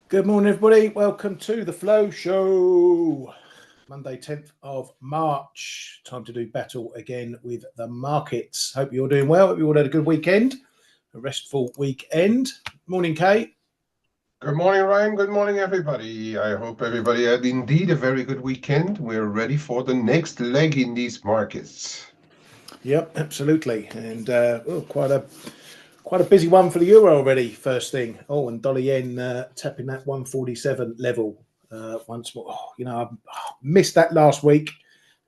Good morning, everybody. Welcome to the Flow Show. Monday, 10th of March. Time to do battle again with the markets. Hope you're doing well. Hope you all had a good weekend, a restful weekend. Morning, Kate. Good morning, Ryan. Good morning, everybody. I hope everybody had indeed a very good weekend. We're ready for the next leg in these markets. Yep, absolutely. And quite a busy one for the euro already. First thing. Oh, and dollar yen tapping that 147 level once more. I missed that last week,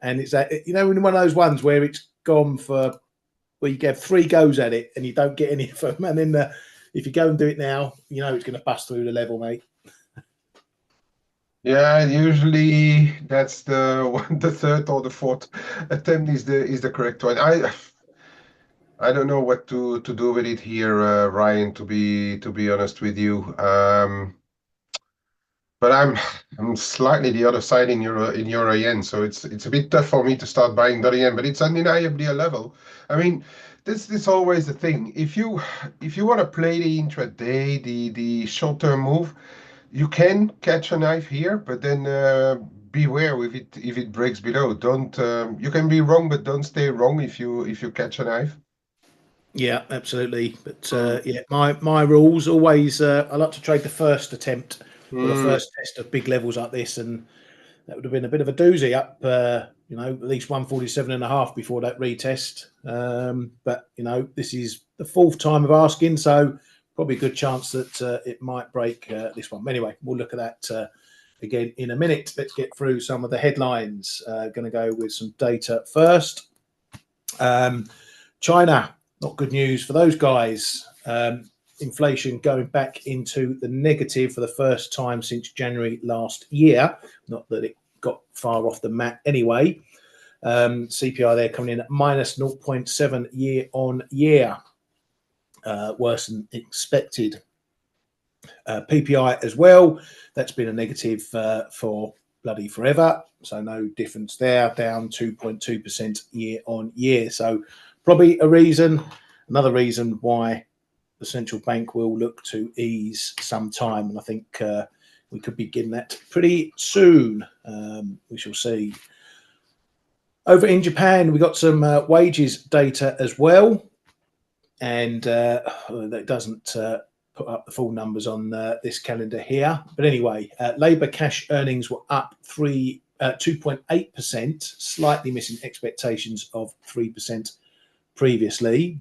and it's that one of those ones where it's gone for. Well, you get 3 goes at it and you don't get any of them. And then if you go and do it now, it's going to bust through the level, mate. Yeah, usually that's the third or the fourth attempt is the correct one. I don't know what to do with it here, Ryan. To be honest with you, but I'm slightly the other side in euro yen, so it's a bit tough for me to start buying dollar yen. But it's undeniably a level. I mean, this always the thing. If you want to play the intraday, the short term move, you can catch a knife here, but then beware if it breaks below. Don't You can be wrong, but don't stay wrong if you catch a knife. Yeah, absolutely. But Mm. yeah, my rules always I like to trade the first attempt or the Mm. first test of big levels like this, and that would have been a bit of a doozy up, at least 147.5 before that retest. But this is the fourth time of asking, so probably a good chance that it might break this one. But anyway, we'll look at that again in a minute. Let's get through some of the headlines. Going to go with some data first. China, not good news for those guys. Inflation going back into the negative for the first time since January last year. Not that it got far off the mat anyway. CPI there coming in at minus 0.7 year on year, worse than expected. PPI as well, that's been a negative for bloody forever. So no difference there, down 2.2% year on year. So probably another reason why the central bank will look to ease sometime. And I think we could be getting that pretty soon. We shall see. Over in Japan, we got some wages data as well. And that doesn't put up the full numbers on this calendar here. But anyway, labour cash earnings were up 2.8%, slightly missing expectations of 3% previously.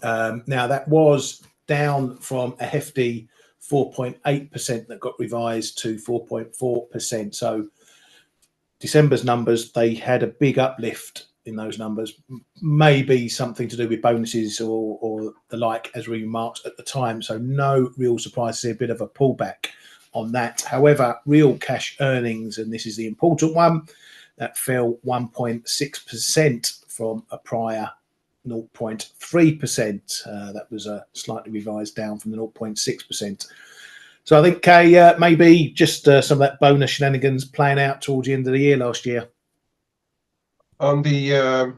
Now, that was down from a hefty 4.8% that got revised to 4.4%. So December's numbers, they had a big uplift in those numbers, maybe something to do with bonuses or the like, as we remarked at the time. So no real surprise to see a bit of a pullback on that. However, real cash earnings, and this is the important one, that fell 1.6% from a prior 0.3%. That was slightly revised down from the 0.6%. So I think, Kay, maybe just some of that bonus shenanigans playing out towards the end of the year last year. On the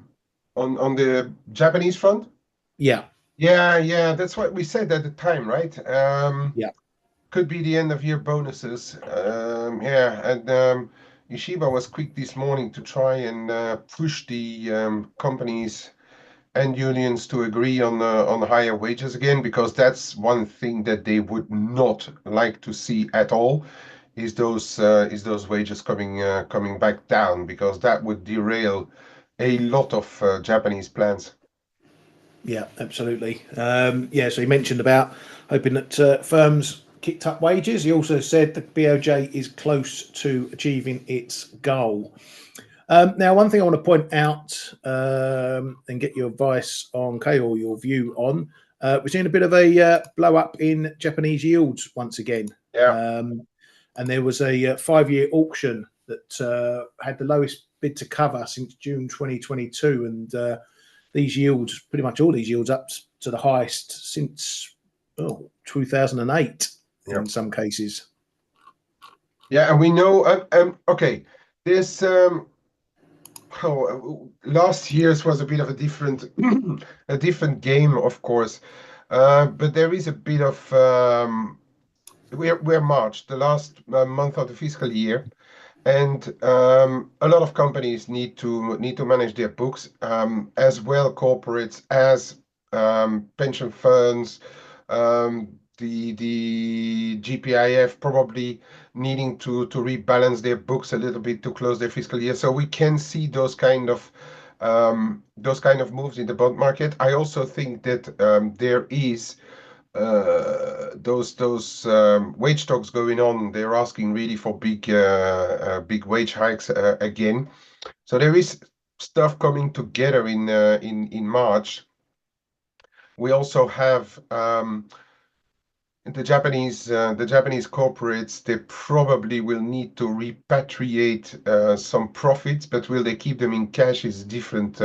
Japanese front. Yeah. Yeah, that's what we said at the time, right? Yeah. Could be the end of year bonuses. And Yeshiva was quick this morning to try and push the companies and unions to agree on higher wages again, because that's one thing that they would not like to see at all, is those wages coming back down, because that would derail a lot of Japanese plans. Yeah, absolutely. So he mentioned about hoping that firms kicked up wages. He also said the BOJ is close to achieving its goal. Now, one thing I want to point out and get your advice on, Kay, or your view on, we're seeing a bit of a blow up in Japanese yields once again. Yeah. And there was a 5-year auction that had the lowest bid to cover since June 2022. And these yields, pretty much all these yields, up to the highest since 2008 in some cases. Yeah, and we know. Okay, this last year's was a bit of a different game, of course, but there is a bit of we're March, the last month of the fiscal year, and a lot of companies need to manage their books, as well corporates as pension funds, the GPIF probably needing to rebalance their books a little bit to close their fiscal year. So we can see those kind of moves in the bond market. I also think that there is those wage talks going on. They're asking really for big wage hikes again. So there is stuff coming together in March. We also have the Japanese corporates. They probably will need to repatriate some profits, but will they keep them in cash is a different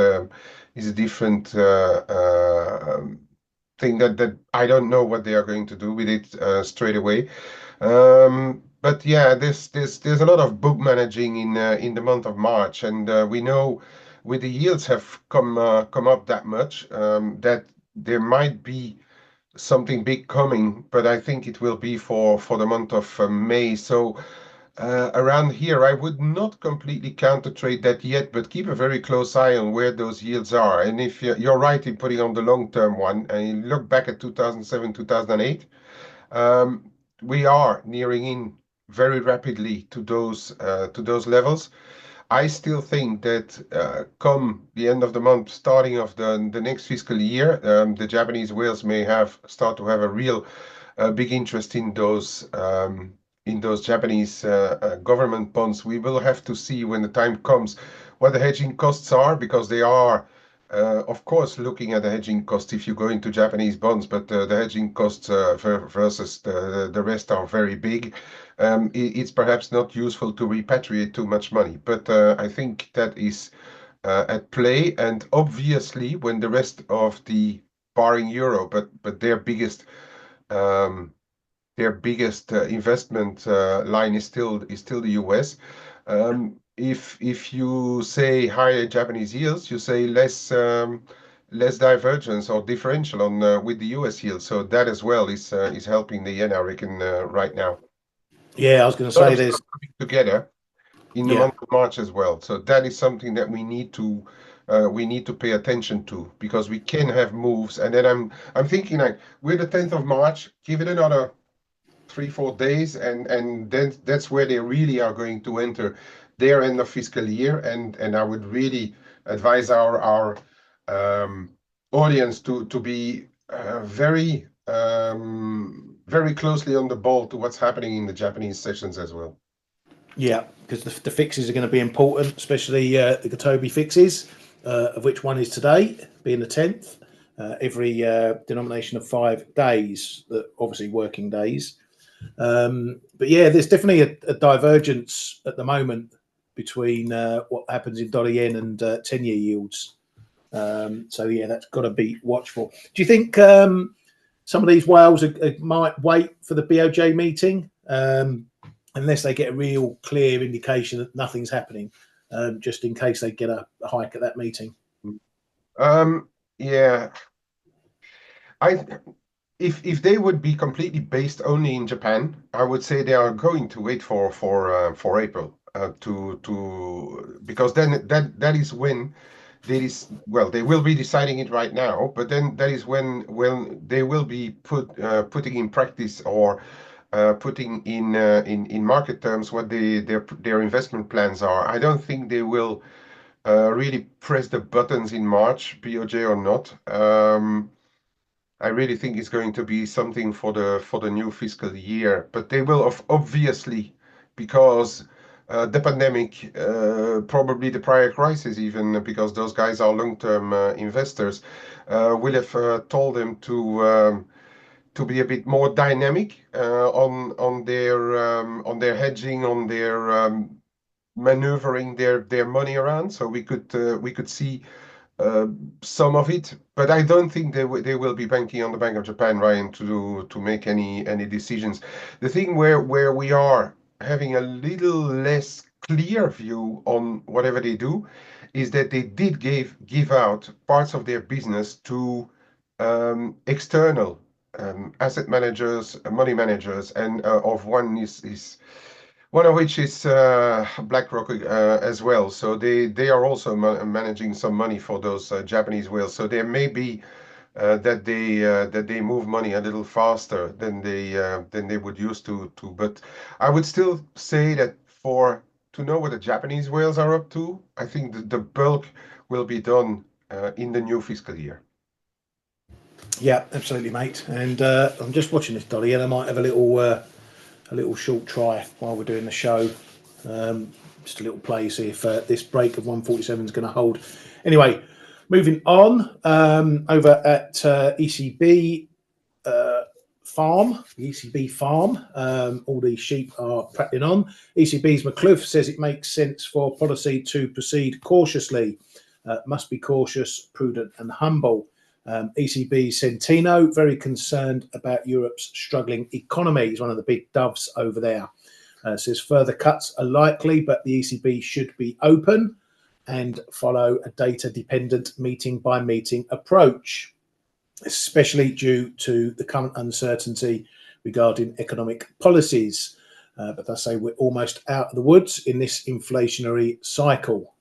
thing that I don't know what they are going to do with it straight away. But yeah, there's a lot of book managing in the month of March, and we know with the yields have come up that much, that there might be something big coming, but I think it will be for the month of May. So around here, I would not completely counter trade that yet, but keep a very close eye on where those yields are. And if you're right in putting on the long-term one, and you look back at 2007, 2008, we are nearing in very rapidly to those levels. I still think that come the end of the month, starting of the next fiscal year, the Japanese whales may start to have a real big interest in those Japanese government bonds. We will have to see when the time comes what the hedging costs are, because they are, of course, looking at the hedging cost if you go into Japanese bonds, but the hedging costs versus the rest are very big. It's perhaps not useful to repatriate too much money, but I think that is at play. And obviously, when the rest of the, barring euro, but um, their biggest investment line is still the US. If you say higher Japanese yields, you say less divergence or differential on with the US yield. So that as well is helping the yen, I reckon, right now. Yeah, I was going to A lot say of there's stuff coming together in the yeah month of March as well. So that is something that we need to pay attention to, because we can have moves. And then I'm thinking, like, we're the 10th of March, give it another 3-4 days, and then that's where they really are going to enter their end of fiscal year. And I would really advise our audience to be very closely on the ball to what's happening in the Japanese sessions as well. Yeah, because the fixes are going to be important, especially the Gotobi fixes, of which one is today, being the 10th. Every denomination of 5 days, obviously working days. But yeah, there's definitely a divergence at the moment between what happens in dollar yen and 10-year yields. So yeah, that's got to be watchful. Do you think some of these whales might wait for the BOJ meeting? Unless they get a real clear indication that nothing's happening, just in case they get a hike at that meeting. Yeah, if they would be completely based only in Japan, I would say they are going to wait for April because then that is when they will be deciding it right now, but then that is when they will be putting in practice, or putting in market terms what their investment plans are. I don't think they will really press the buttons in March, BOJ or not. I really think it's going to be something for the new fiscal year, but they will obviously, because the pandemic, probably the prior crisis, even because those guys are long-term investors, will have told them to be a bit more dynamic on their hedging, on their maneuvering their money around. So we could see some of it, but I don't think they will be banking on the Bank of Japan, Ryan, to make any decisions. The thing where we are having a little less clear view on whatever they do is that they did give out parts of their business to external asset managers, money managers, and of one is one of which is BlackRock as well. So they are also managing some money for those Japanese whales. So there may be that they move money a little faster than they would used to. But I would still say that to know what the Japanese whales are up to, I think the bulk will be done in the new fiscal year. Yeah, absolutely, mate. And I'm just watching this, Dolly, and I might have a little short try while we're doing the show. Just a little play, see if this break of 147 is going to hold. Anyway, moving on, over at ECB farm, the ECB farm, all the sheep are prattling on. ECB's McClough says it makes sense for policy to proceed cautiously. Must be cautious, prudent and humble. ECB Centino, very concerned about Europe's struggling economy. He's one of the big doves over there. Says further cuts are likely, but the ECB should be open and follow a data-dependent meeting-by-meeting approach, especially due to the current uncertainty regarding economic policies. But I say we're almost out of the woods in this inflationary cycle.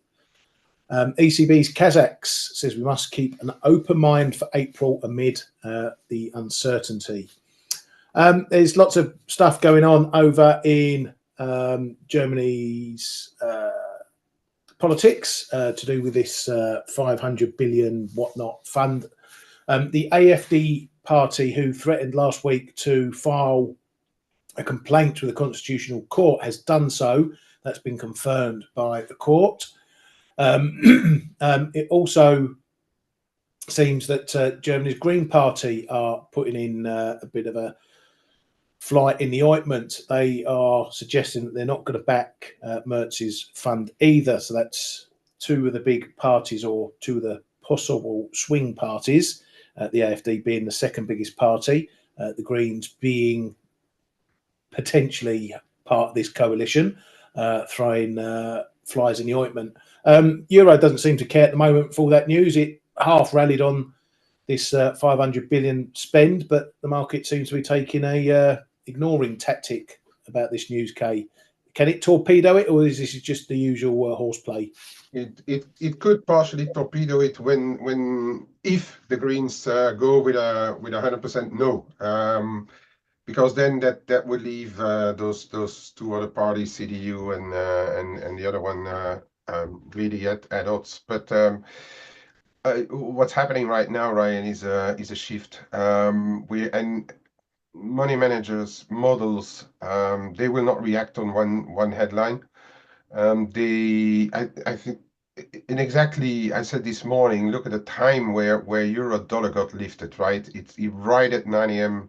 ECB's Kazakhs says we must keep an open mind for April amid the uncertainty. There's lots of stuff going on over in Germany's politics to do with this 500 billion whatnot fund. The AfD party, who threatened last week to file a complaint with the Constitutional Court, has done so. That's been confirmed by the court. It also seems that Germany's Green Party are putting in a bit of a fly in the ointment. They are suggesting that they're not going to back Merz's fund either. So that's two of the big parties, or two of the possible swing parties, the AfD being the second biggest party, the Greens being potentially part of this coalition, throwing flies in the ointment. Euro doesn't seem to care at the moment for all that news. It half rallied on this 500 billion spend, but the market seems to be taking a ignoring tactic about this news. Kay, can it torpedo it, or is this just the usual horseplay? It could partially torpedo it if the Greens go with 100% no. Because then that would leave those two other parties, CDU and the other one, really at odds. But what's happening right now, Ryan, is a shift. And money managers, models, they will not react on one headline. I think, and exactly, I said this morning, look at the time where euro dollar got lifted, right? It's right at 9 a.m.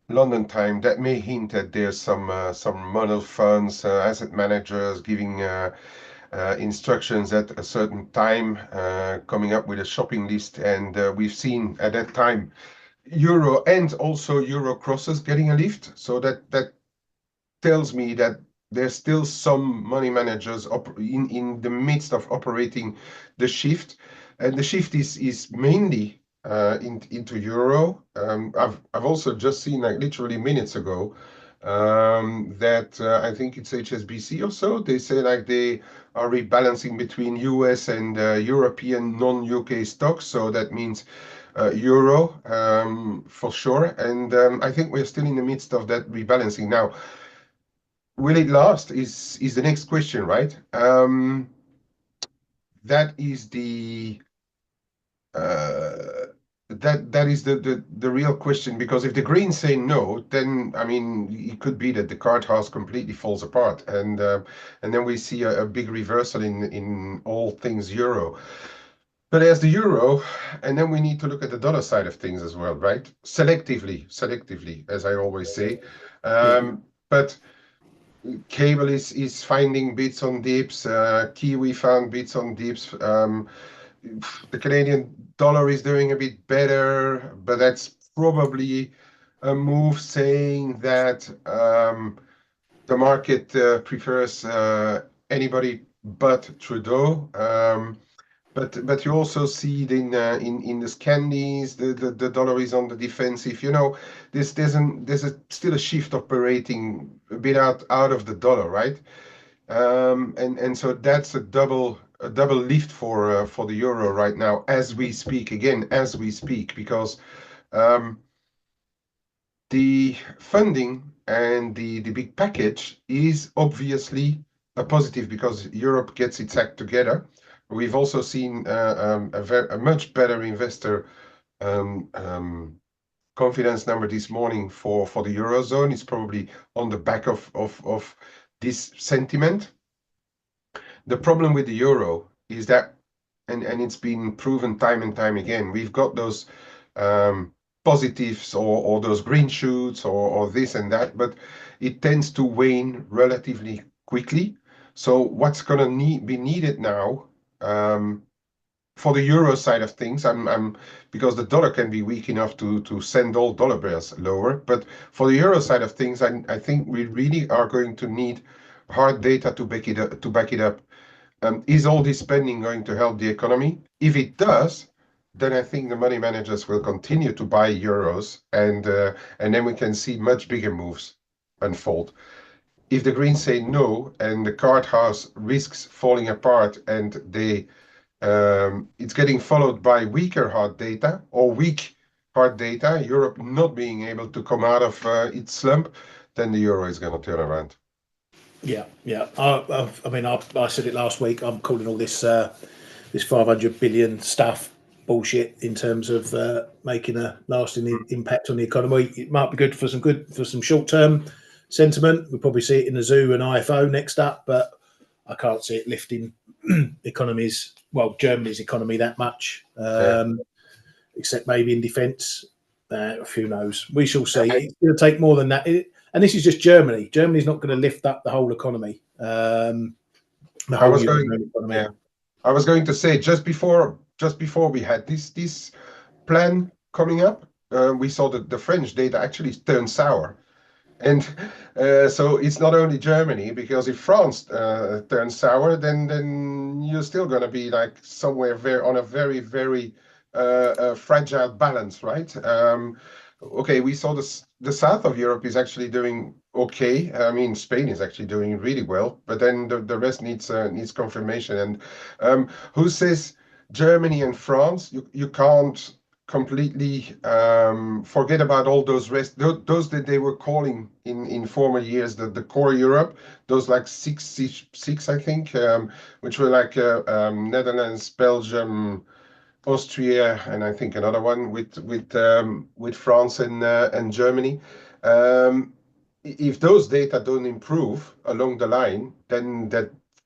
London time. That may hint that there's some money funds, asset managers giving instructions at a certain time, coming up with a shopping list, and we've seen at that time euro and also euro crosses getting a lift. So that tells me that there's still some money managers in the midst of operating the shift, and the shift is mainly into euro. I've also just seen, like literally minutes ago, that I think it's HSBC or so. They say like they are rebalancing between US and European non-UK stocks. So that means euro for sure. And I think we're still in the midst of that rebalancing now. Will it last? Is the next question, right? That is the that is the real question, because if the Greens say no, then I mean it could be that the card house completely falls apart, and then we see a big reversal in all things euro. But there's the euro, and then we need to look at the dollar side of things as well, right? Selectively, as I always say. But cable is finding bits on dips. Kiwi found bits on dips. The Canadian dollar is doing a bit better, but that's probably a move saying that the market prefers anybody but Trudeau. But you also see it in the Scandis, the dollar is on the defensive. You know, still a shift operating a bit out of the dollar, right? And so that's a double lift for the euro right now as we speak. Again, as we speak, because the funding and the big package is obviously a positive because Europe gets its act together. We've also seen a much better investor um, um, confidence number this morning for the Eurozone. It's probably on the back of this sentiment. The problem with the euro is that, and it's been proven time and time again, we've got those positives or those green shoots or this and that, but it tends to wane relatively quickly. So what's going to be needed now for the euro side of things, because the dollar can be weak enough to send all dollar bills lower, but for the euro side of things, I think we really are going to need hard data to back it up. Is all this spending going to help the economy? If it does, then I think the money managers will continue to buy euros, and then we can see much bigger moves unfold. If the Greens say no, and the card house risks falling apart, and it's getting followed by weaker hard data or weak hard data, Europe not being able to come out of its slump, then the euro is going to turn around. Yeah. I mean, I said it last week. I'm calling all this 500 billion stuff bullshit in terms of making a lasting impact on the economy. It might be good for some short term sentiment. We'll probably see it in the zoo and IFO next up, but I can't see it lifting economies. Well, Germany's economy that much, except maybe in defence. Who knows? We shall see. It's going to take more than that. And this is just Germany. Germany's not going to lift up the whole economy. The whole economy. Yeah. I was going to say just before we had this plan coming up, we saw that the French data actually turned sour, and so it's not only Germany, because if France turns sour, then you're still going to be like somewhere on a very fragile balance, right? Okay, we saw the south of Europe is actually doing okay. I mean, Spain is actually doing really well, but then the rest needs confirmation. And who says Germany and France? You can't completely forget about all those those that they were calling in former years the core Europe. Those like six I think, which were like Netherlands, Belgium, Austria, and I think another one with France and Germany. If those data don't improve along the line, then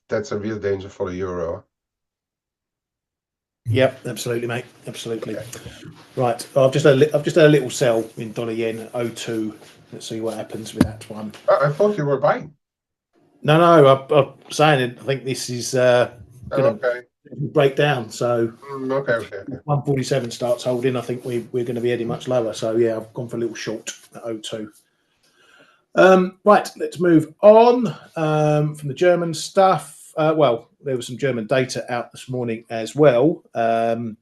that's a real danger for the euro. Yep, absolutely, mate. Absolutely. Okay. Right, I've just had a little sell in dollar yen 02. Let's see what happens with that one. I thought you were buying. No, I'm saying I think this is going to break down. So okay. 147 starts holding. I think we're going to be heading much lower. So yeah, I've gone for a little short at 02. Right, let's move on from the German stuff. Well, there was some German data out this morning as well. Not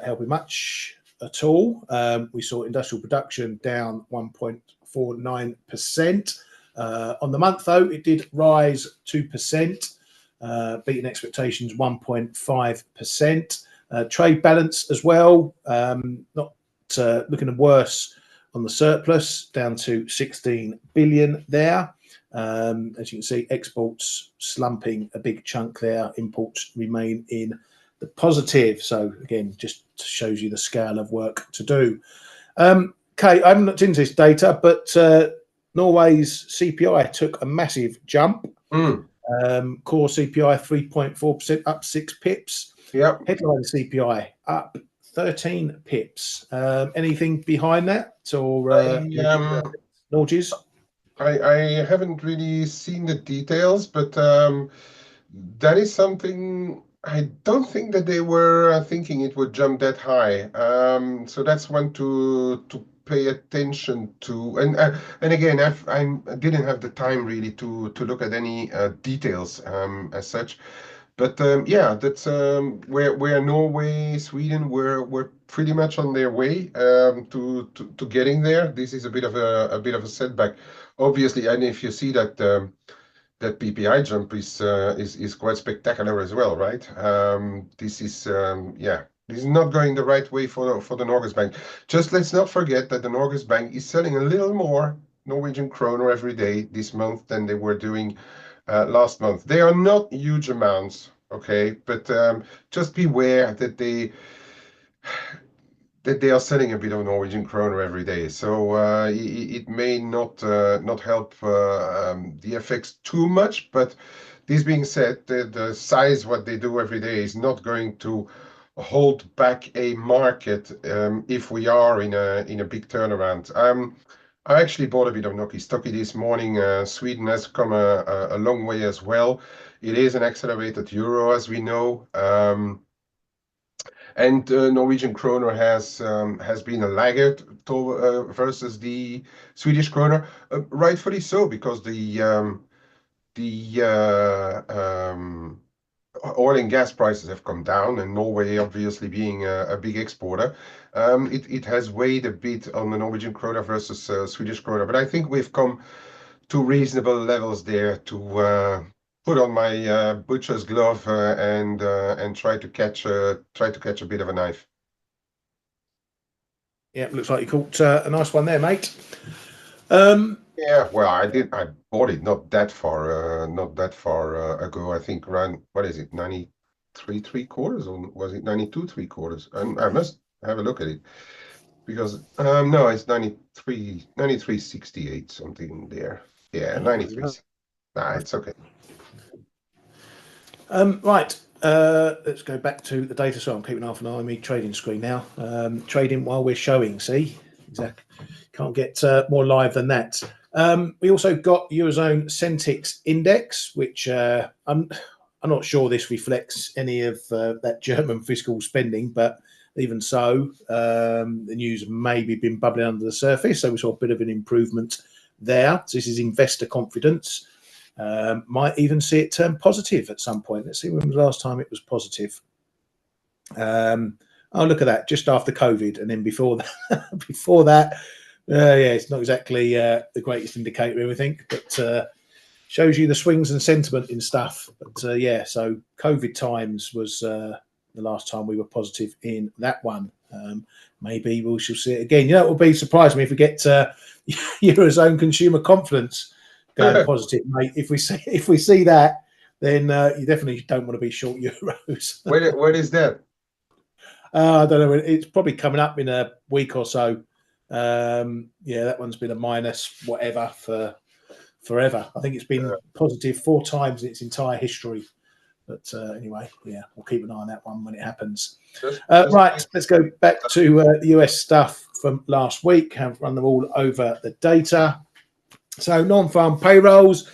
helping much at all. We saw industrial production down 1.49%. On the month, though, it did rise 2%, beating expectations 1.5%. Trade balance as well, not looking worse on the surplus, down to 16 billion there. As you can see, exports slumping a big chunk there. Imports remain in the positive. So again, just shows you the scale of work to do. Okay, I haven't looked into this data, but Norway's CPI took a massive jump. Core CPI 3.4%, up 6 pips. Yep. Headline CPI up 13 pips. Anything behind that, or Norges? I haven't really seen the details, but that is something I don't think that they were thinking it would jump that high. So that's one to pay attention to. And again, I didn't have the time really to look at any details as such. But yeah, that's where Norway, Sweden were pretty much on their way to getting there. This is a bit of a setback, obviously. And if you see that that PPI jump is quite spectacular as well, right? This is yeah, this is not going the right way for the Norges Bank. Just let's not forget that the Norges Bank is selling a little more Norwegian kroner every day this month than they were doing last month. They are not huge amounts, okay, but just beware that they are selling a bit of Norwegian kroner every day. So it may not help the FX too much. But this being said, the size what they do every day is not going to hold back a market if we are in a big turnaround. I actually bought a bit of Noki Stocky this morning. Sweden has come a long way as well. It is an accelerated euro, as we know. And Norwegian kroner has been a laggard versus the Swedish kroner, rightfully so, because the oil and gas prices have come down, and Norway obviously being a big exporter, it has weighed a bit on the Norwegian kroner versus Swedish kroner. But I think we've come to reasonable levels there to put on my butcher's glove and try to catch a bit of a knife. Yeah, looks like you caught a nice one there, mate. Yeah, well, I bought it not that far ago. I think around, what is it, 93 3/4, or was it 92 3/4? And I must have a look at it, because no, it's 93.68, something there. Yeah, 93. Nah, it's okay. Right, let's go back to the data. So I'm keeping half an eye on my trading screen now. Trading while we're showing, see? Exactly. Can't get more live than that. We also got Eurozone Centix Index, which I'm not sure this reflects any of that German fiscal spending, but even so, the news maybe been bubbling under the surface. So we saw a bit of an improvement there. So this is investor confidence. Might even see it turn positive at some point. Let's see when was the last time it was positive. Oh, look at that! Just after COVID, and then before that, before that, yeah, it's not exactly the greatest indicator of everything, but shows you the swings and sentiment in stuff. But yeah, so COVID times was the last time we were positive in that one. Maybe we shall see it again. You know, it will be surprising me if we get Eurozone consumer confidence going positive, mate. If we see that, then you definitely don't want to be short euros. What is that? I don't know. It's probably coming up in a week or so. Yeah, that one's been a minus whatever for forever. I think it's been positive 4 times in its entire history. But anyway, yeah, we'll keep an eye on that one when it happens. Right, let's go back to US stuff from last week. Have run them all over the data. So non-farm payrolls.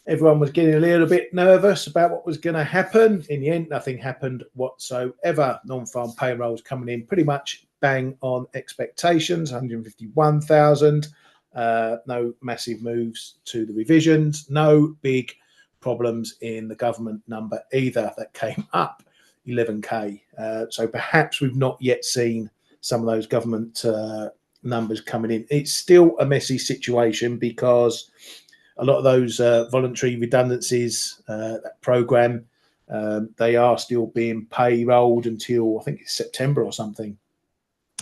Everyone was getting a little bit nervous about what was going to happen. In the end, nothing happened whatsoever. Non-farm payrolls coming in pretty much bang on expectations, 151,000. No massive moves to the revisions. No big problems in the government number either. That came up 11K. So perhaps we've not yet seen some of those government numbers coming in. It's still a messy situation because a lot of those voluntary redundancies, that program, they are still being payrolled until I think it's September or something.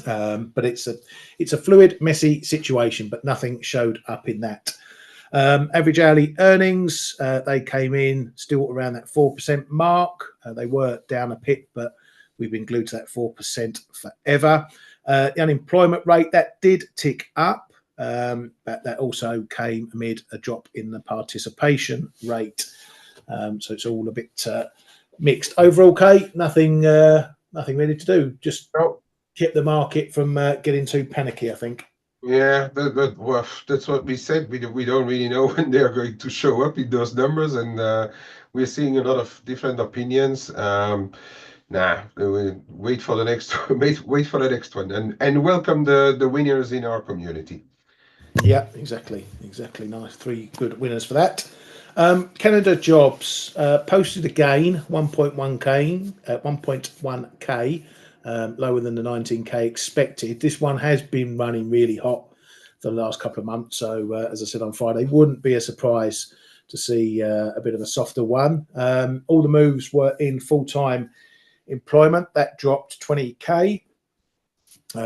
But it's a fluid, messy situation, but nothing showed up in that. Average hourly earnings, they came in still around that 4% mark. They were down a bit, but we've been glued to that 4% forever. The unemployment rate, that did tick up. But that also came amid a drop in the participation rate. So it's all a bit mixed. Overall, Kate, nothing really to do. Just keep the market from getting too panicky, I think. Yeah, well, that's what we said. We don't really know when they're going to show up in those numbers, and we're seeing a lot of different opinions. Nah, wait for the next wait for the next one, and welcome the winners in our community. Yeah, exactly. Nice, 3 good winners for that. Canada jobs posted a gain, 1.1k, lower than the 19k expected. This one has been running really hot for the last couple of months. So as I said on Friday, wouldn't be a surprise to see a bit of a softer one. All the moves were in full-time employment. That dropped 20k.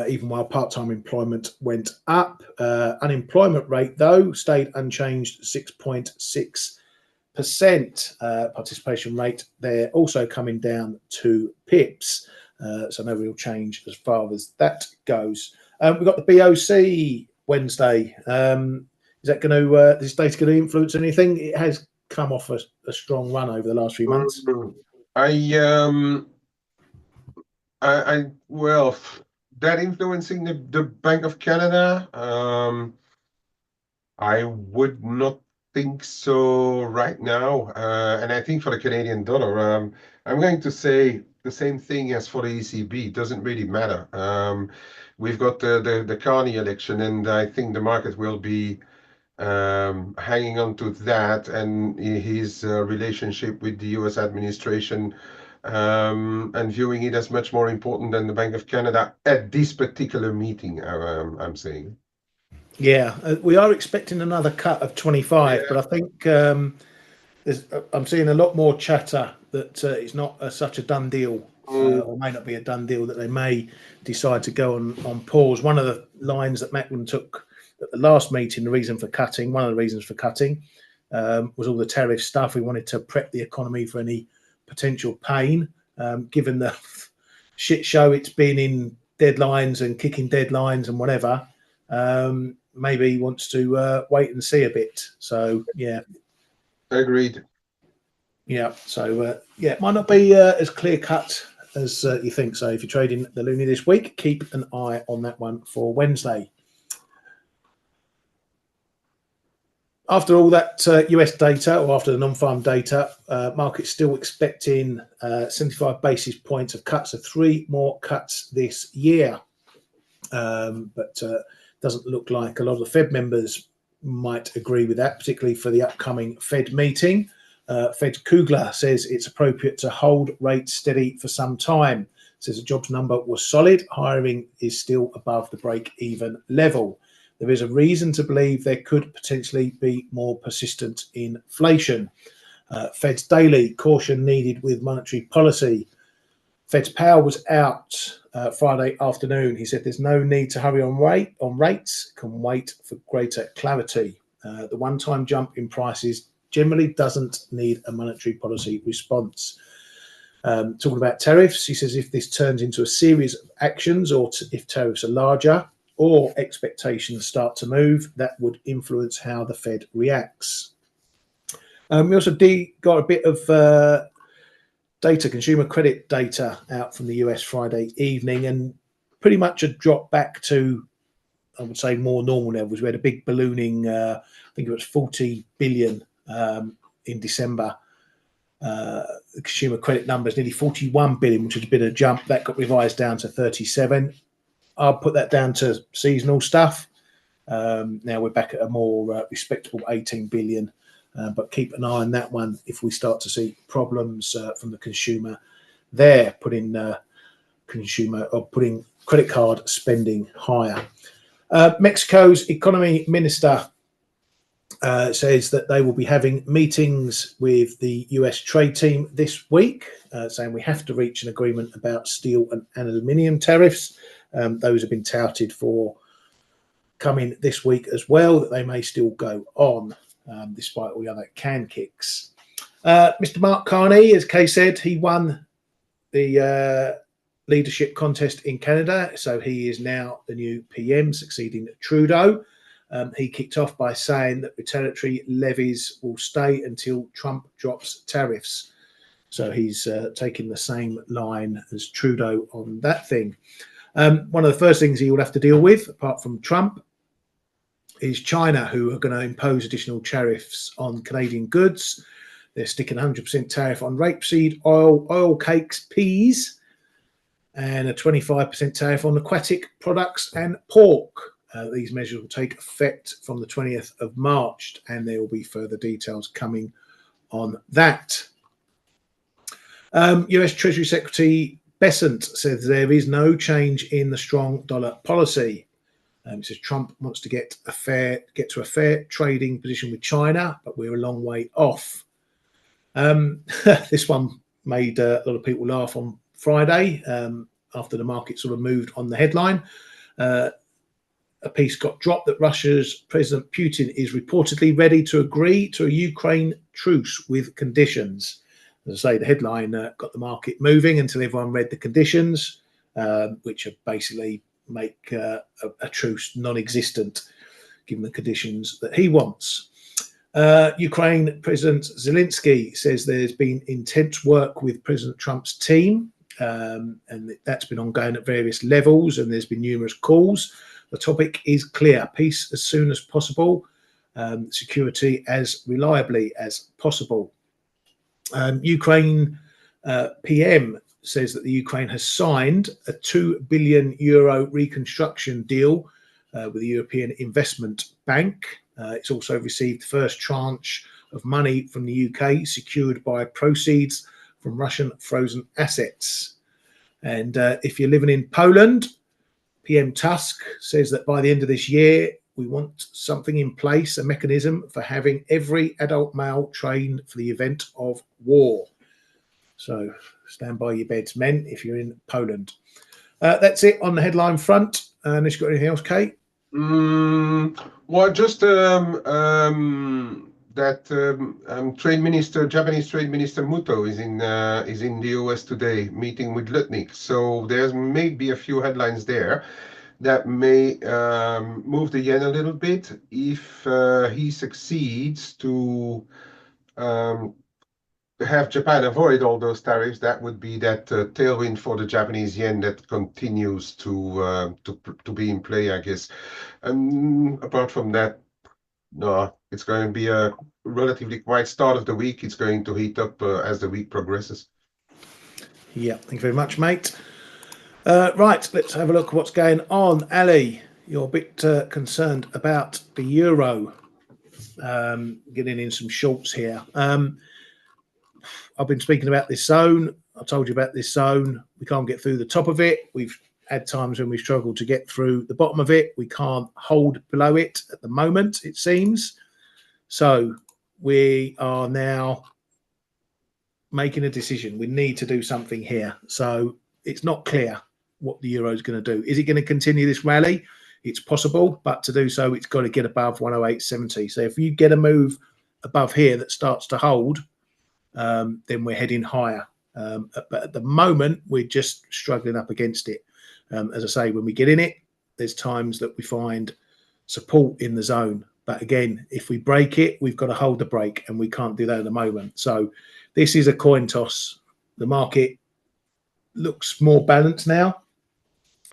Even while part-time employment went up. Unemployment rate, though, stayed unchanged, 6.6%. Participation rate there also coming down 2 pips. So no real change as far as that goes. We've got the BOC Wednesday. Is that going to this data going to influence anything? It has come off a strong run over the last few months. Well, that influencing the Bank of Canada, I would not think so right now. And I think for the Canadian dollar, I'm going to say the same thing as for the ECB. It doesn't really matter. We've got the Carney election, and I think the market will be hanging on to that and his relationship with the US administration, and viewing it as much more important than the Bank of Canada at this particular meeting, I'm saying. Yeah, we are expecting another cut of 25, but I think I'm seeing a lot more chatter that it's not such a done deal, or may not be a done deal, that they may decide to go on pause. One of the lines that Macron took at the last meeting, one of the reasons for cutting, was all the tariff stuff. We wanted to prep the economy for any potential pain, given the shit show it's been in deadlines and kicking deadlines and whatever. Maybe he wants to wait and see a bit. So yeah, agreed. Yeah, so yeah, it might not be as clear cut as you think. So if you're trading the loonie this week, keep an eye on that one for Wednesday. After all that US data, or after the non-farm data, market's still expecting 75 basis points of cuts, so 3 more cuts this year. But doesn't look like a lot of the Fed members might agree with that, particularly for the upcoming Fed meeting. Fed Kugler says it's appropriate to hold rates steady for some time. Says the jobs number was solid. Hiring is still above the break-even level. There is a reason to believe there could potentially be more persistent inflation. Fed's daily, caution needed with monetary policy. Fed's Powell was out Friday afternoon. He said there's no need to hurry on rates, can wait for greater clarity. The one-time jump in prices generally doesn't need a monetary policy response. Talking about tariffs, he says if this turns into a series of actions, or if tariffs are larger or expectations start to move, that would influence how the Fed reacts. We also got a bit of data, consumer credit data out from the US Friday evening, and pretty much a drop back to, I would say, more normal levels. We had a big ballooning, I think it was 40 billion in December. The consumer credit numbers nearly 41 billion, which was a bit of a jump. That got revised down to 37. I'll put that down to seasonal stuff. Now we're back at a more respectable 18 billion. But keep an eye on that one if we start to see problems from the consumer there, putting credit card spending higher. Mexico's economy minister says that they will be having meetings with the US trade team this week, saying we have to reach an agreement about steel and aluminium tariffs. Those have been touted for coming this week as well, that they may still go on. Despite all the other can kicks. Mr. Mark Carney, as Kay said, he won the leadership contest in Canada, so he is now the new PM, succeeding Trudeau. He kicked off by saying that retaliatory levies will stay until Trump drops tariffs. So he's taking the same line as Trudeau on that thing. One of the first things he will have to deal with, apart from Trump, is China, who are going to impose additional tariffs on Canadian goods. They're sticking 100% tariff on rapeseed oil, oil cakes, peas, and a 25% tariff on aquatic products and pork. These measures will take effect from the 20th of March, and there will be further details coming on that. US Treasury Secretary Bessent says there is no change in the strong dollar policy. It says Trump wants to get to a fair trading position with China, but we're a long way off. This one made a lot of people laugh on Friday after the market sort of moved on the headline. A piece got dropped that Russia's President Putin is reportedly ready to agree to a Ukraine truce with conditions. As I say, the headline got the market moving until everyone read the conditions, which are basically make a truce non-existent, given the conditions that he wants. Ukraine President Zelensky says there's been intense work with President Trump's team, and that's been ongoing at various levels, and there's been numerous calls. The topic is clear: peace as soon as possible, security as reliably as possible. Ukraine PM says that the Ukraine has signed a €2 billion reconstruction deal with the European Investment Bank. It's also received the first tranche of money from the UK, secured by proceeds from Russian frozen assets. And if you're living in Poland, PM Tusk says that by the end of this year, we want something in place, a mechanism for having every adult male trained for the event of war. So stand by your beds, men, if you're in Poland. That's it on the headline front. Unless you've got anything else, Kate? Well, just that Japanese Trade Minister Muto is in the US today, meeting with Lutnick. So there's maybe a few headlines there that may move the yen a little bit if he succeeds to have Japan avoid all those tariffs. That would be that tailwind for the Japanese yen that continues to be in play, I guess. Apart from that, no, it's going to be a relatively quiet start of the week. It's going to heat up as the week progresses. Yeah, thank you very much, mate. Right, let's have a look at what's going on. Ali, you're a bit concerned about the euro. Getting in some shorts here. I've been speaking about this zone. I told you about this zone. We can't get through the top of it. We've had times when we've struggled to get through the bottom of it. We can't hold below it at the moment, it seems. So we are now making a decision. We need to do something here. So it's not clear what the euro is going to do. Is it going to continue this rally? It's possible, but to do so, it's got to get above 108.70. So if you get a move above here that starts to hold, then we're heading higher. But at the moment, we're just struggling up against it. As I say, when we get in it, there's times that we find support in the zone. But again, if we break it, we've got to hold the break, and we can't do that at the moment. So this is a coin toss. The market looks more balanced now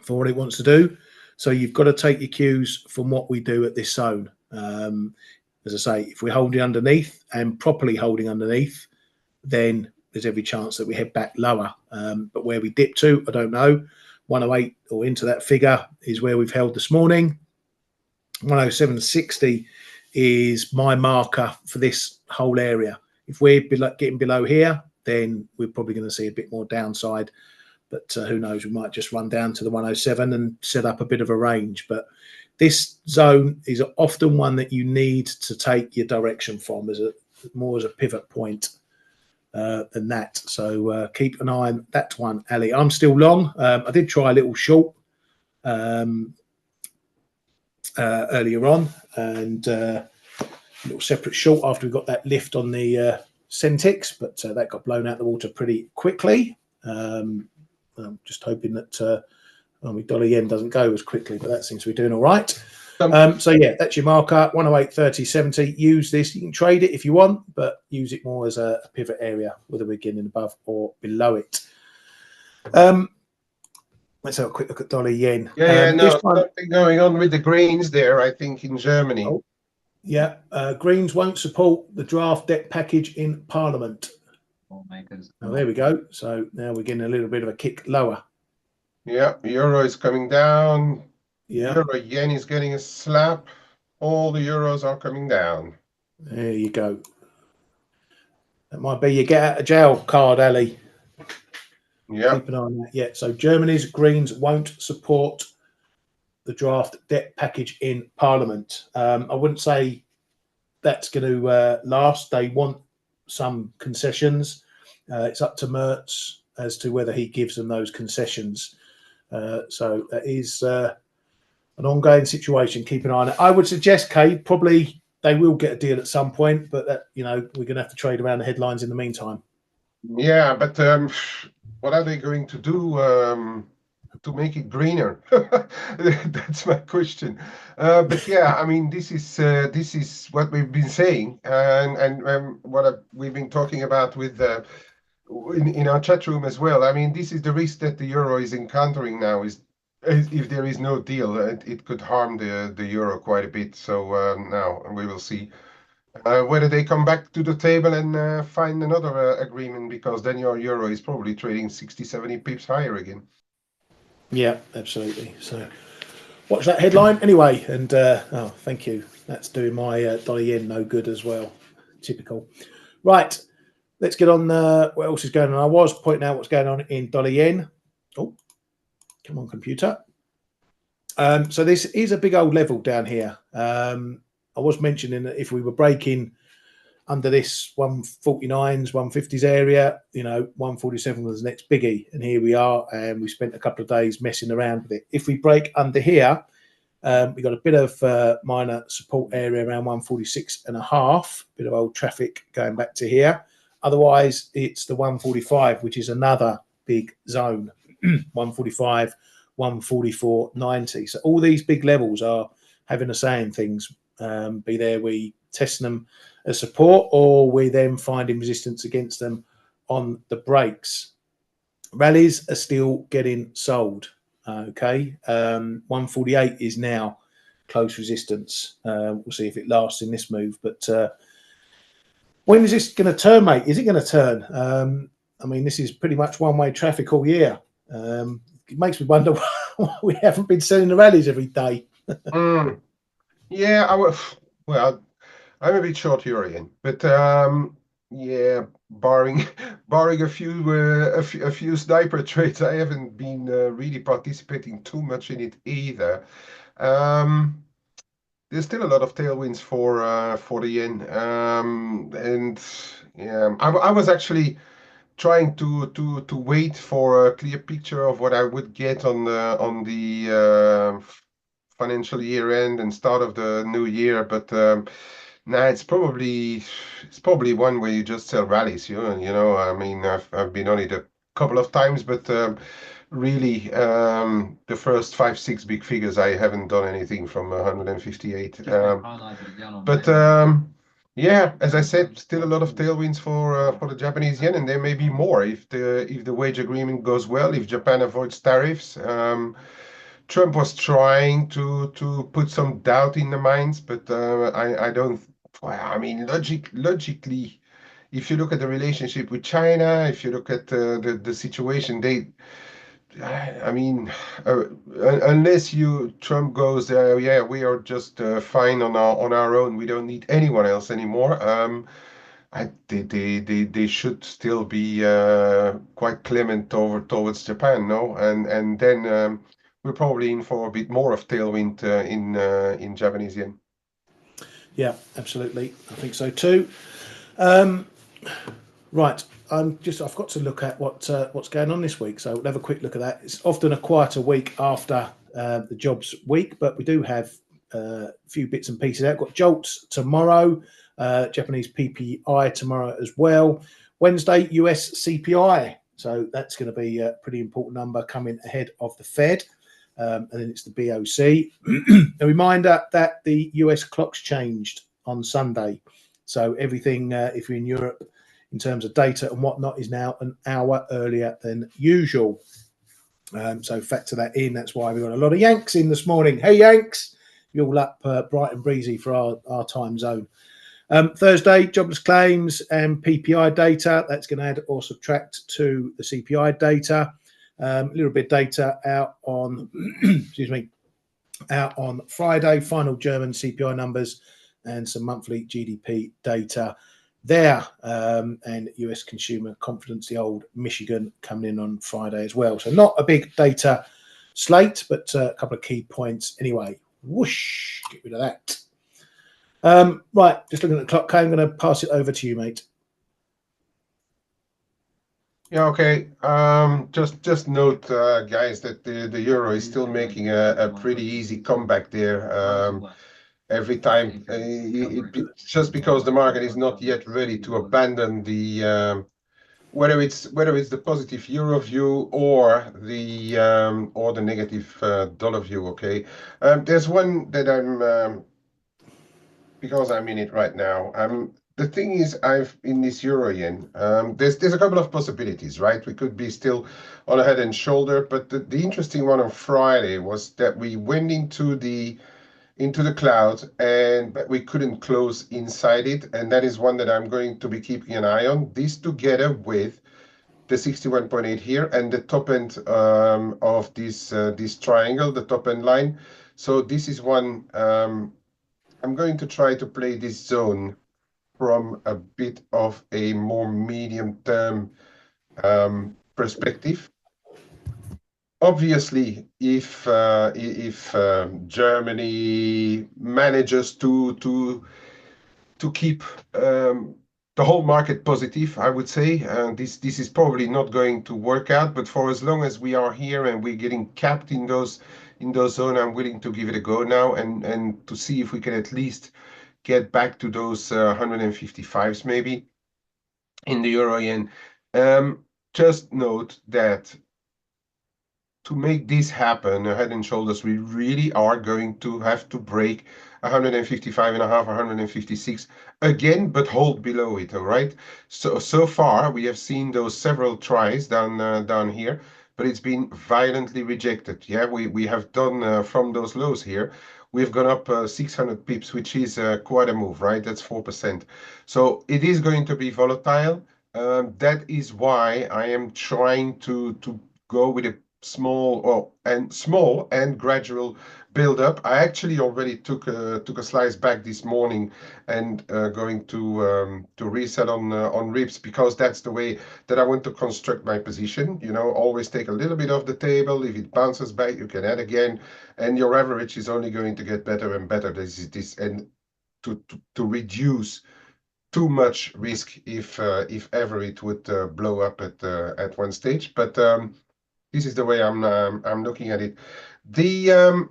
for what it wants to do. So you've got to take your cues from what we do at this zone. As I say, if we're holding underneath and properly holding underneath, then there's every chance that we head back lower. But where we dip to, I don't know. 108 or into that figure is where we've held this morning. 107.60 is my marker for this whole area. If we're getting below here, then we're probably going to see a bit more downside. But who knows, we might just run down to the 107 and set up a bit of a range. But this zone is often one that you need to take your direction from as more as a pivot point than that. So keep an eye on that one, Ali. I'm still long. I did try a little short earlier on, and a little separate short after we got that lift on the Centix, but that got blown out the water pretty quickly. I'm just hoping that dollar yen doesn't go as quickly, but that seems to be doing all right. So yeah, that's your marker, 108.30.70. Use this. You can trade it if you want, but use it more as a pivot area, whether we're getting above or below it. Let's have a quick look at dollar yen. Something going on with the greens there, I think, in Germany. Oh, yeah, Greens won't support the draft debt package in Parliament. Oh, there we go. So now we're getting a little bit of a kick lower. Yeah, euro is coming down. Yeah, Euro yen is getting a slap. All the euros are coming down. there you go. That might be your get out of jail card, Ali. Yeah. Keep an eye on that. Yeah. So Germany's Greens won't support the draft debt package in Parliament. I wouldn't say that's going to last. They want some concessions. It's up to Merz as to whether he gives them those concessions. So that is an ongoing situation. Keep an eye on it. I would suggest, Kay, probably they will get a deal at some point, but that, you know, we're going to have to trade around the headlines in the meantime. Yeah, but what are they going to do to make it greener? That's my question. But yeah, I mean, this is what we've been saying, and what we've been talking about with in our chat room as well. I mean, this is the risk that the euro is encountering now. Is if there is no deal, it could harm the euro quite a bit. So now we will see. Whether they come back to the table and find another agreement, because then your euro is probably trading 60, 70 pips higher again. Yeah, absolutely. So watch that headline anyway. And oh, thank you. That's doing my dollar yen no good as well. Typical. Right. Let's get on. What else is going on? I was pointing out what's going on in dollar yen. Oh, come on, computer. So this is a big old level down here. I was mentioning that if we were breaking under this 149s, 150s area, you know, 147 was the next biggie. And here we are. And we spent a couple of days messing around with it. If we break under here, we got a bit of minor support area around 146.5, bit of old traffic going back to here. Otherwise, it's the 145, which is another big zone, 145, 144.90. So all these big levels are having a say in things. Be there we testing them as support, or we then finding resistance against them on the breaks. Rallies are still getting sold. Okay, 148 is now close resistance. We'll see if it lasts in this move, but when is this going to turn, mate? Is it going to turn? I mean, this is pretty much one-way traffic all year. It makes me wonder why we haven't been selling the rallies every day. Yeah, well, I'm a bit short here again, but yeah, barring barring a few sniper trades, I haven't been really participating too much in it either. There's still a lot of tailwinds for the yen, and yeah, I was actually trying to wait for a clear picture of what I would get on the financial year end and start of the new year, but nah, it's probably one where you just sell rallies. You know, I mean, I've been on it a couple of times, but really, the first 5, 6 big figures, I haven't done anything from 158. But yeah, as I said, still a lot of tailwinds for the Japanese yen, and there may be more if the wage agreement goes well, if Japan avoids tariffs. Trump was trying to put some doubt in the minds, but I don't. I mean, logically, if you look at the relationship with China, if you look at the situation, I mean, unless Trump goes, yeah, we are just fine on our own. We don't need anyone else anymore. They should still be quite clement towards Japan, no? And then we're probably in for a bit more of tailwind in Japanese yen. Yeah, absolutely. I think so too. Right. I've got to look at what's going on this week. So we'll have a quick look at that. It's often a quieter week after the jobs week, but we do have a few bits and pieces out. Got JOLTS tomorrow, Japanese PPI tomorrow as well. Wednesday, US CPI. So that's going to be a pretty important number coming ahead of the Fed. And then it's the BOC. A reminder that the US clocks changed on Sunday. So everything, if you're in Europe, in terms of data and whatnot, is now an hour earlier than usual. So factor that in. That's why we've got a lot of Yanks in this morning. Hey, Yanks! You're all up bright and breezy for our time zone. Thursday, jobless claims and PPI data. That's going to add or subtract to the CPI data. A little bit of data out on, excuse me, out on Friday. Final German CPI numbers and some monthly GDP data there, and US consumer confidence, the old Michigan, coming in on Friday as well. So not a big data slate, but a couple of key points anyway. Whoosh, get rid of that. Right, just looking at the clock, Kay, I'm going to pass it over to you, mate. Yeah, okay. Just note, guys, that the euro is still making a pretty easy comeback there. Every time, just because the market is not yet ready to abandon the whether it's the positive euro view or the negative dollar view. Okay, there's one that I'm because I'm in it right now. The thing is, I've in this euro yen. There's a couple of possibilities, right? We could be still on a head and shoulder, but the interesting one on Friday was that we went into the cloud but we couldn't close inside it, and that is one that I'm going to be keeping an eye on. This together with the 61.8 here and the top end of this triangle, the top end line. So this is one. I'm going to try to play this zone from a bit of a more medium-term perspective. Obviously, if Germany manages to keep the whole market positive, I would say this is probably not going to work out. But for as long as we are here and we're getting capped in those zones, I'm willing to give it a go now and to see if we can at least get back to those 155s maybe in the euro yen. Just note that to make this happen, head and shoulders, we really are going to have to break 155 and a half, 156 again, but hold below it. All right. So far we have seen those several tries down here, but it's been violently rejected. Yeah, we have done from those lows here. We've gone up 600 pips, which is quite a move, right? That's 4%. So it is going to be volatile. That is why I am trying to go with a small and gradual build up. I actually already took a slice back this morning and going to reset on rips, because that's the way that I want to construct my position. You know, always take a little bit off the table. If it bounces back, you can add again, and your average is only going to get better and better. This and to reduce too much risk if ever it would blow up at one stage. But this is the way I'm looking at it. The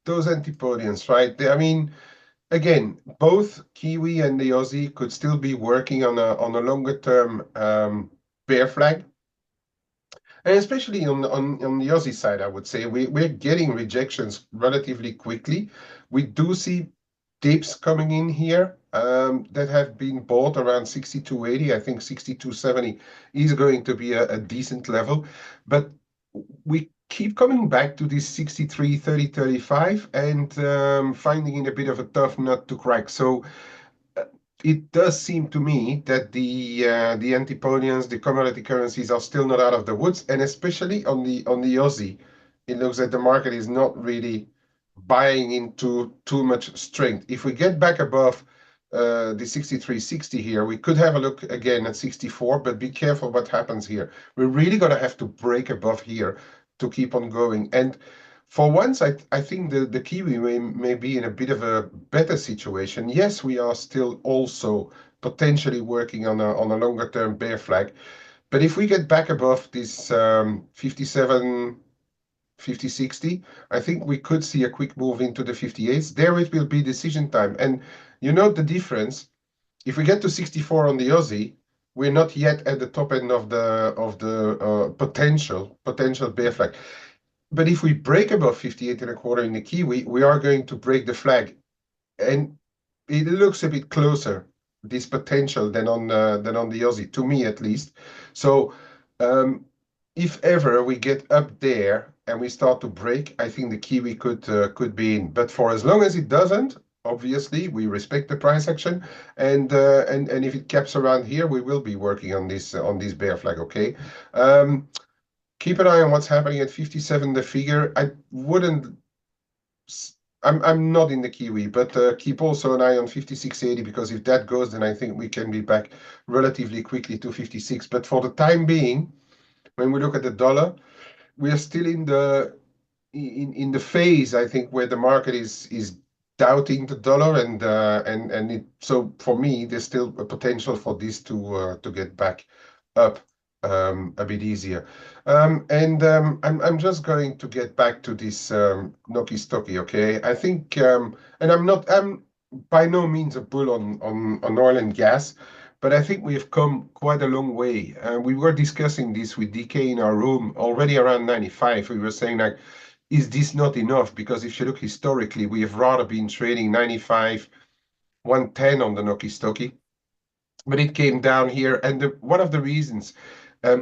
those antipodians, right? I mean, again, both Kiwi and the Aussie could still be working on a longer term bear flag. And especially on the Aussie side, I would say we're getting rejections relatively quickly. We do see dips coming in here that have been bought around 62.80. I think 62.70 is going to be a decent level, but we keep coming back to this 63, 30, 35 and finding it a bit of a tough nut to crack. So it does seem to me that the antipodians, the commodity currencies, are still not out of the woods, and especially on the Aussie, it looks like the market is not really buying into too much strength. If we get back above the 63.60 here, we could have a look again at 64, but be careful what happens here. We're really going to have to break above here to keep on going. And for once, I think the Kiwi may be in a bit of a better situation. Yes, we are still also potentially working on a longer term bear flag. But if we get back above this 57, 50, 60, I think we could see a quick move into the 58s. There it will be decision time. And you know the difference. If we get to 64 on the Aussie, we're not yet at the top end of the potential bear flag. But if we break above 58 and a quarter in the Kiwi, we are going to break the flag. And it looks a bit closer, this potential, than on the Aussie, to me at least. So if ever we get up there and we start to break, I think the Kiwi could be in. But for as long as it doesn't, obviously we respect the price action, and if it caps around here, we will be working on this bear flag. Okay. Keep an eye on what's happening at 57, the figure. I'm not in the Kiwi, but keep also an eye on 56.80, because if that goes, then I think we can be back relatively quickly to 56. But for the time being, when we look at the dollar, we are still in the phase, I think, where the market is doubting the dollar, so for me, there's still a potential for this to get back up a bit easier. I'm just going to get back to this Noki Stocky, okay? I think, and I'm by no means a bull on oil and gas, but I think we've come quite a long way. We were discussing this with DK in our room already around 95. We were saying, like, is this not enough? Because if you look historically, we have rather been trading 95, 110 on the Noki Stocky, but it came down here. And one of the reasons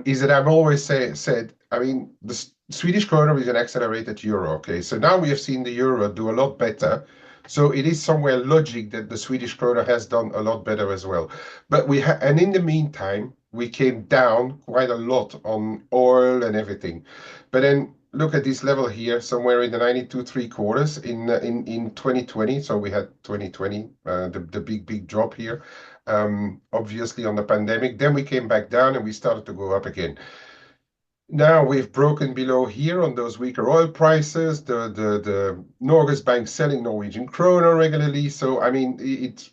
is that I've always said, I mean, the Swedish krona is an accelerated euro, okay? So now we have seen the euro do a lot better. So it is somewhere logic that the Swedish krona has done a lot better as well. But and in the meantime, we came down quite a lot on oil and everything. But then look at this level here, somewhere in the 92.75 in 2020. So we had 2020, the big drop here. Obviously on the pandemic. Then we came back down and we started to go up again. Now we've broken below here on those weaker oil prices, the Norges Bank selling Norwegian kroner regularly. So, I mean, it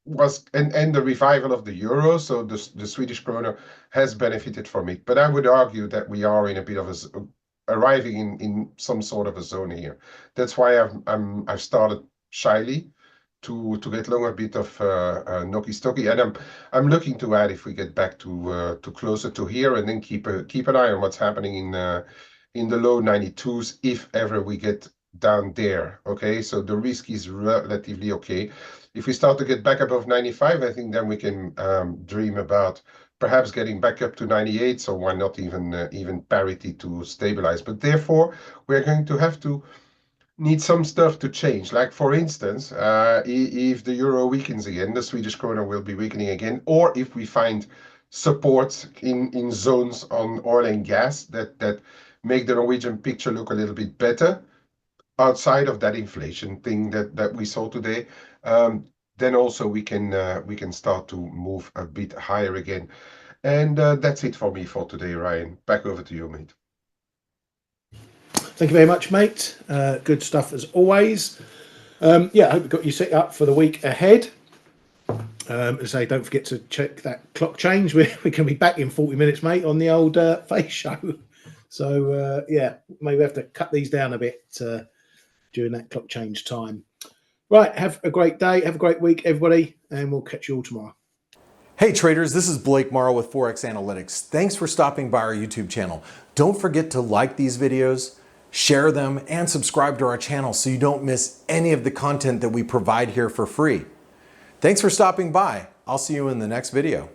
was, and the revival of the euro, so the Swedish krona has benefited from it. But I would argue that we are in a bit of arriving in some sort of a zone here. That's why I've started shyly to get long a bit of Noki Stocky, and I'm looking to add if we get back to closer to here, and then keep an eye on what's happening in the low 92s if ever we get down there. Okay, so the risk is relatively okay. If we start to get back above 95, I think then we can dream about perhaps getting back up to 98. So why not even parity to stabilize? But therefore, we're going to have to need some stuff to change. Like, for instance, if the euro weakens again, the Swedish krona will be weakening again, or if we find support in zones on oil and gas that make the Norwegian picture look a little bit better outside of that inflation thing that we saw today, then also we can start to move a bit higher again. And that's it for me for today, Ryan. Back over to you, mate. Thank you very much, mate. Good stuff as always. Yeah, I hope you got you set up for the week ahead. As I say, don't forget to check that clock change. We can be back in 40 minutes, mate, on the old face show. So, yeah, maybe we have to cut these down a bit during that clock change time. Right, have a great day. Have a great week, everybody, and we'll catch you all tomorrow. Hey traders, this is Blake Morrow with ForexAnalytix. Thanks for stopping by our YouTube channel. Don't forget to like these videos, share them, and subscribe to our channel so you don't miss any of the content that we provide here for free. Thanks for stopping by. I'll see you in the next video.